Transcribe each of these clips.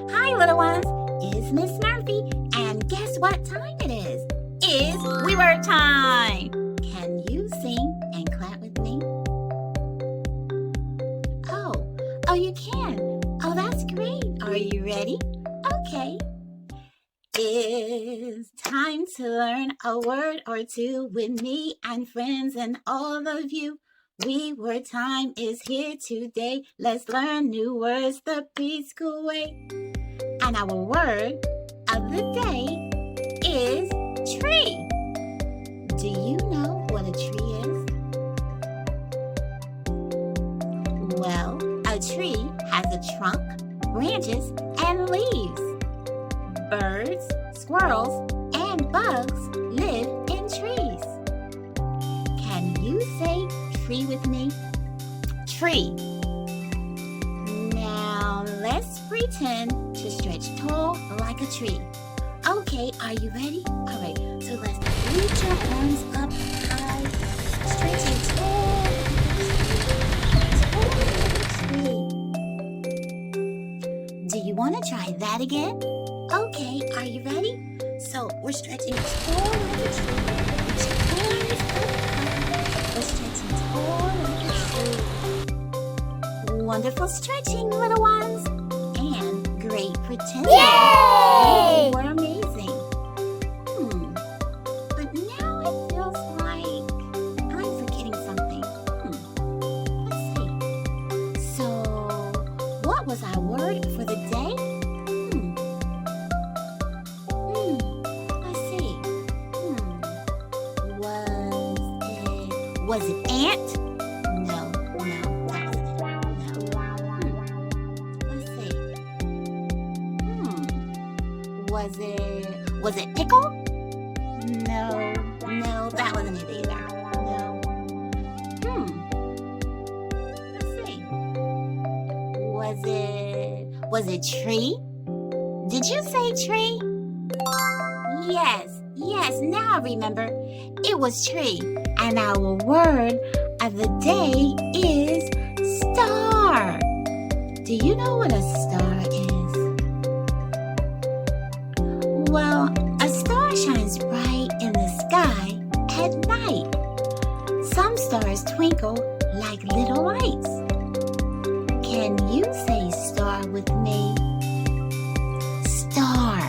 Hi, little ones. It's Miss Murphy, and guess what time it is? It's We Word time. Can you sing and clap with me? Oh, you can. Oh, that's great. Are you ready? Okay. It's time to learn a word or two with me and friends and all of you. We Word time is here today. Let's learn new words the preschool way. And our word of the day is tree. Do you know what a tree is? Well, a tree has a trunk, branches, and leaves. Birds, squirrels, and bugs live in trees. Can you say tree with me? Tree. Now let's pretend to stretch tall like a tree. Okay, are you ready? All right, so let's reach your arms up high, stretching tall like a tree. Do you want to try that again? Okay, are you ready? So we're stretching tall like a tree. Reach your arms up high. We're stretching tall like a tree. Wonderful stretching, little ones. And great pretending. Yay! You were amazing. But now it feels like I'm forgetting something. Let's see. So, what was our word for the day? Let's see. Was it ant? No, that wasn't it. No. Let's see. Was it pickle? No, that wasn't it either. No. Let's see. Was it tree? Did you say tree? Yes, now I remember. It was tree. And our word of the day is star. Do you know what a star is? Well, a star shines bright in the sky at night. Some stars twinkle like little lights. Can you say star with me? Star.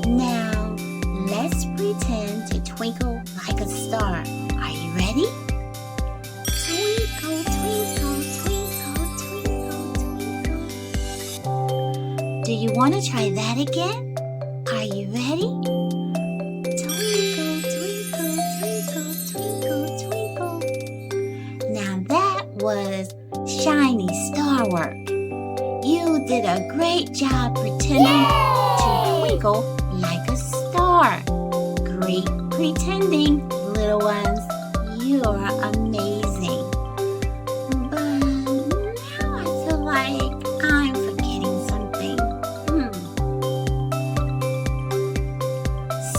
Now, let's pretend to twinkle like a star. Are you ready? Twinkle, twinkle, twinkle, twinkle, twinkle. Do you want to try that again? Are you ready? Twinkle, twinkle, twinkle, twinkle, twinkle. Now that was shiny star work. You did a great job pretending to twinkle like a star. Great pretending, little ones. You are amazing. But now I feel like I'm forgetting something.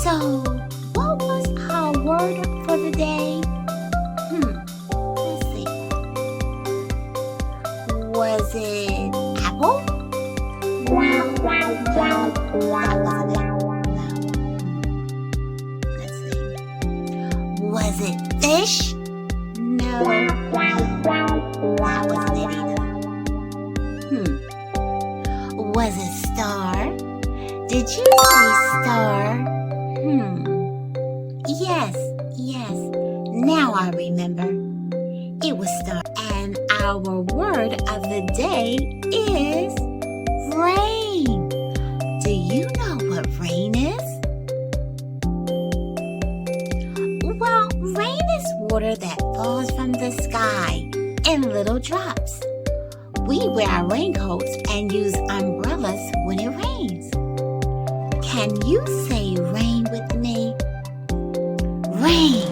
So, what was our word for the day? Let's see. Was it apple? No, that wasn't it. Let's see. Was it fish? No, that wasn't it either. Was it star? Did you say star? Yes. Now I remember. It was star. And our word of the day is rain. Do you know what rain is? Well, rain is water that falls from the sky in little drops. We wear raincoats and use umbrellas when it rains. Can you say rain with me? Rain.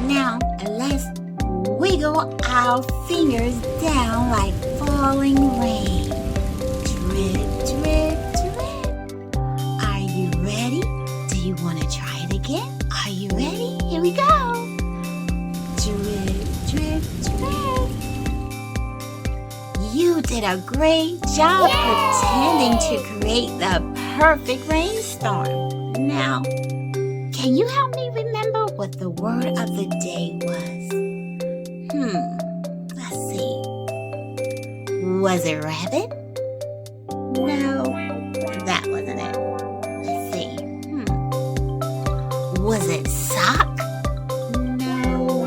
Now, let's wiggle our fingers down like falling rain. Drip, drip, drip. Are you ready? Do you want to try it again? Are you ready? Here we go. Drip, drip, drip. You did a Great job pretending to create the perfect rainstorm. Now, can you help me remember what the word of the day was? Let's see. Was it rabbit? No, that wasn't it. Let's see. Was it sock? No,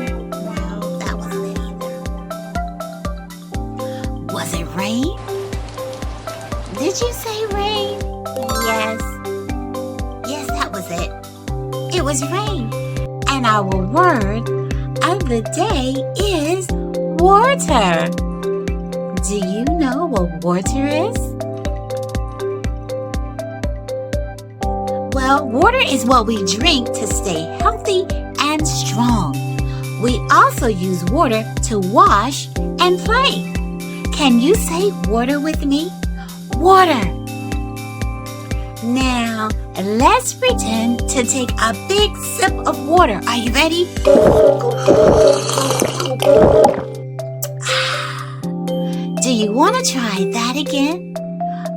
that wasn't it either. Was it rain? Did you say rain? Yes, that was it. It was rain. And our word of the day is water. Do you know what water is? Well, water is what we drink to stay healthy and strong. We also use water to wash and play. Can you say water with me? Water. Now, let's pretend to take a big sip of water. Are you ready? Do you want to try that again?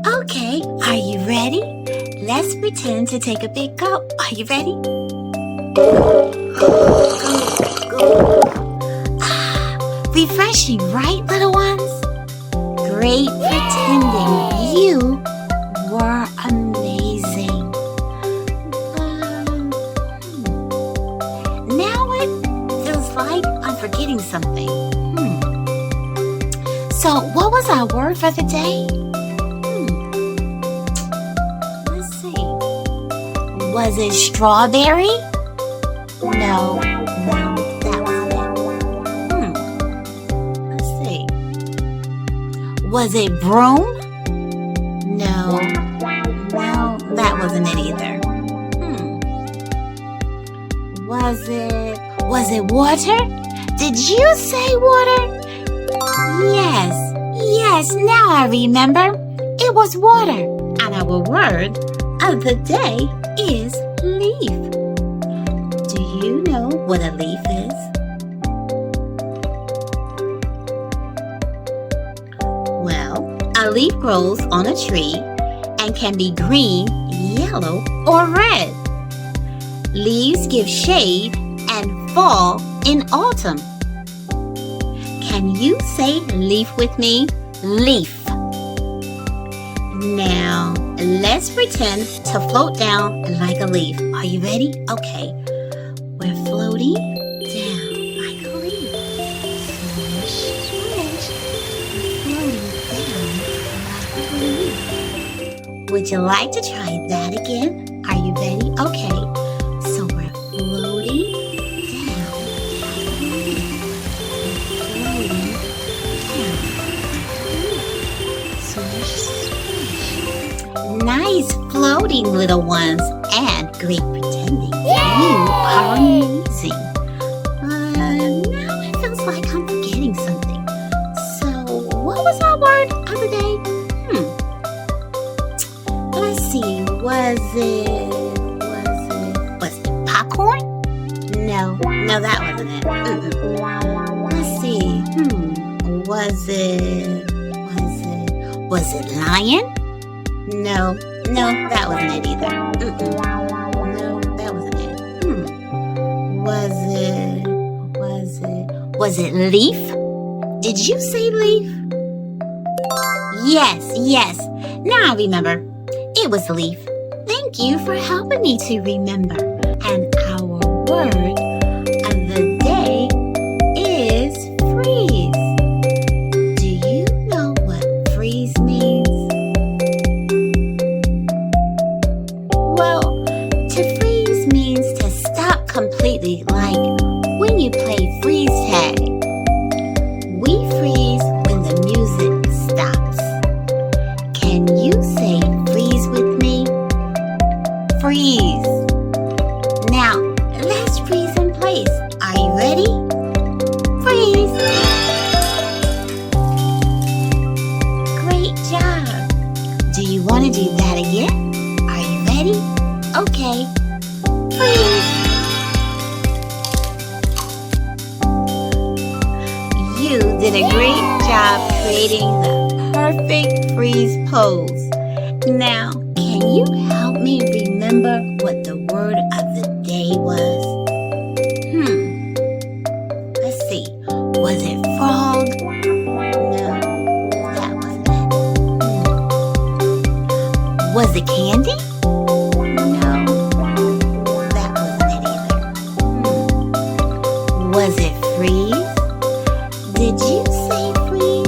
Okay, are you ready? Let's pretend to take a big gulp. Are you ready? Refreshing, right, little ones? Great pretending. You were amazing. Now it feels like I'm forgetting something. So what was our word for the day? Let's see. Was it strawberry? No, that wasn't it. Let's see. Was it broom? No, that wasn't it either. Was it water? Did you say water? Yes, now I remember. It was water. And our word of the day is leaf. Do you know what a leaf is? Well, a leaf grows on a tree and can be green, yellow, or red. Leaves give shade and fall in autumn. Can you say leaf with me? Leaf. Now, let's pretend to float down like a leaf. Are you ready? Okay. We're floating down like a leaf. Swish, swish. We're floating down like a leaf. Would you like to try that again? Are you ready? Okay. So we're floating down like a leaf. Nice floating, little ones, and great pretending. You are amazing. Now it feels like I'm forgetting something. So, what was our word of the day? Let's see. Was it popcorn? No, that wasn't it. Let's see. Was it lion? No, that wasn't it either. No, that wasn't it. Was it leaf? Did you say leaf? Yes. Now I remember. It was leaf. Thank you for helping me to remember. And our word of the day is freeze. Do you know what freeze means? Well, to freeze means to stop completely, like when you play freeze tag. We freeze when the music stops. Can you say freeze with me? Freeze. Now, let's freeze in place. Are you ready? Freeze. Great job. Do you want to do that again? Are you ready? Okay. Freeze. You did a great job creating the perfect freeze pose. Now, can you help me remember what the word of the day was? Let's see. Was it frog? No, that wasn't it. Was it candy? No, that wasn't it either. Was it freeze? Did you say freeze?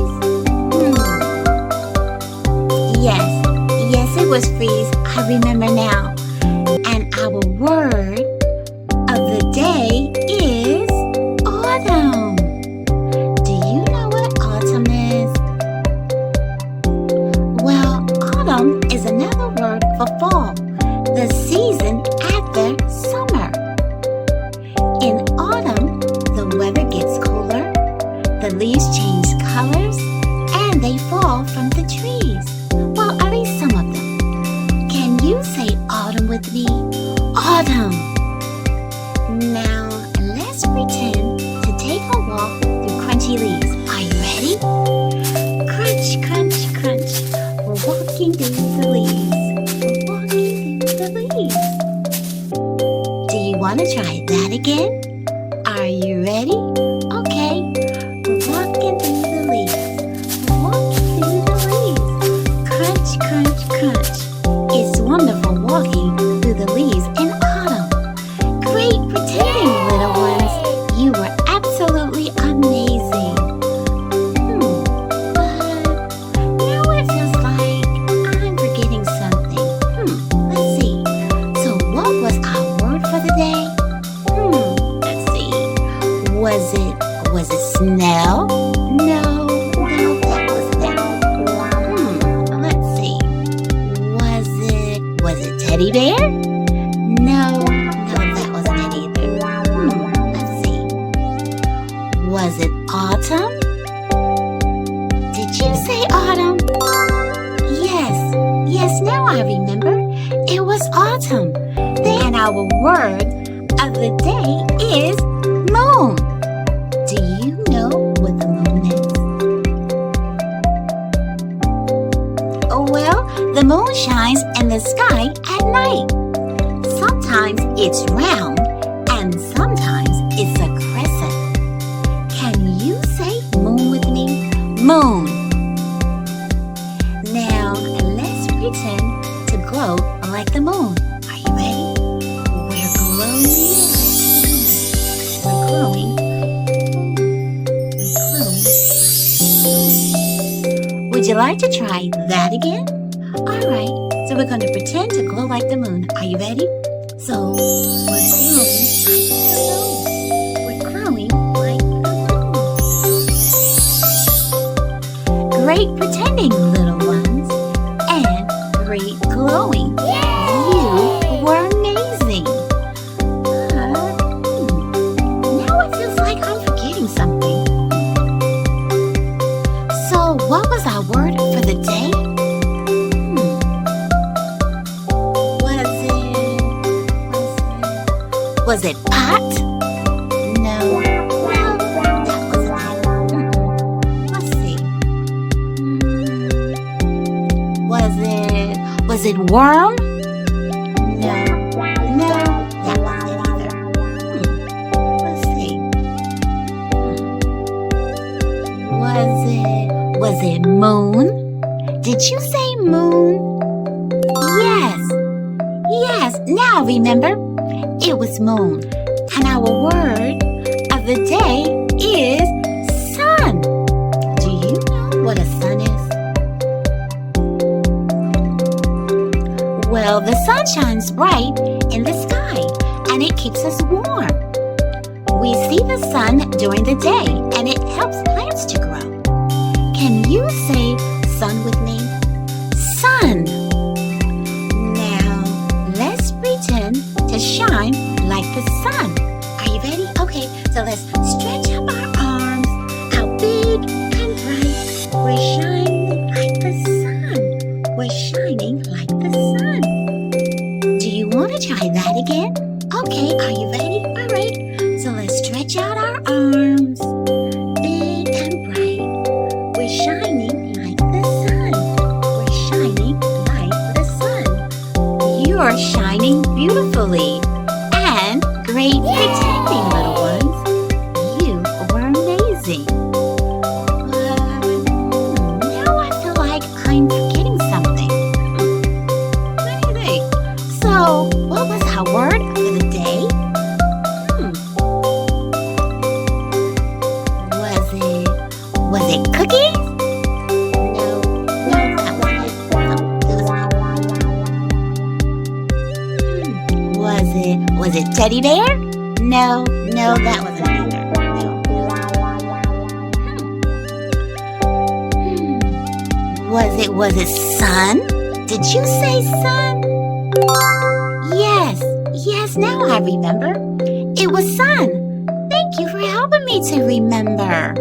Yes, it was freeze. I remember now. And our word of the day is autumn. Do you know what autumn is? Well, autumn is another word for fall, the season after summer. In autumn, the weather gets cooler, the leaves change colors, and they fall from the trees. Well, at least some of them. Can you say autumn with me? Autumn! Now, let's pretend to take a walk through crunchy leaves. Are you ready? Crunch, crunch, crunch. We're walking through the leaves. We're walking through the leaves. Do you want to try that again? Are you ready? Okay. We're walking through the leaves. We're walking through the leaves. Crunch, crunch, crunch. It's wonderful walking through the leaves in autumn. Great pretending, little ones. You were absolutely amazing. But now it feels like I'm forgetting something. Let's see. So what was our word for the day? Let's see. Was it snow? No, that wasn't it. Let's see. Was it teddy bear? No, that wasn't it either. Let's see. Was it autumn? Did you say autumn? Yes, now I remember. It was autumn. And our word of the day is moon. Do you know what the moon is? Well, the moon shines in the sky at night. Sometimes it's round and sometimes it's a crescent. Can you say moon with me? Moon. Now, let's pretend to glow like the moon. Are you ready? We're glowing like the moon. Would you like to try that again? Alright, so we're going to pretend to glow like the moon. Are you ready? So, we're glowing like the moon. Great pretending, little ones. And great glowing. You were amazing. Now it feels like I'm forgetting something. So, what was our word for the day? Was it pot? No, that wasn't it. Let's see. Was it worm? No, that wasn't it either. Let's see. Was it moon? Did you say moon? Yes, now remember. It was moon. And our word of the day is sun. Do you know what a sun is? Well, the sun shines bright in the sky and it keeps us warm. We see the sun during the day and it helps plants to grow. Can you say sun with me? Sun. Now, let's pretend to shine like the sun. Are you ready? Okay, so let's stretch up our arms out big and bright. We're shining like the sun. We're shining like the sun. Do you want to try that again? Okay, are you ready? All right, so let's stretch out our arms big and bright. We're shining like the sun. are shining beautifully. And great pretending, little ones. You were amazing. Now I feel like I'm forgetting something. What do you think? So, what was our word for the day? Was it cookies? No, that wasn't. Was it teddy bear? No, that wasn't either. No. Was it sun? Did you say sun? Yes, now I remember. It was sun. Thank you for helping me to remember.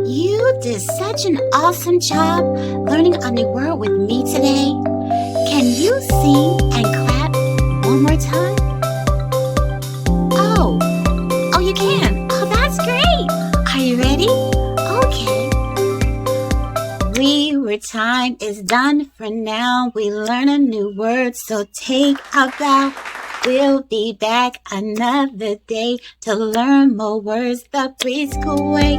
You did such an awesome job learning a new word with me today. Can you sing and clap one more time? Oh, you can. Oh, that's great. Are you ready? Okay. Time is done for now. We learn a new word, so take a bow. We'll be back another day to learn more words the preschool way.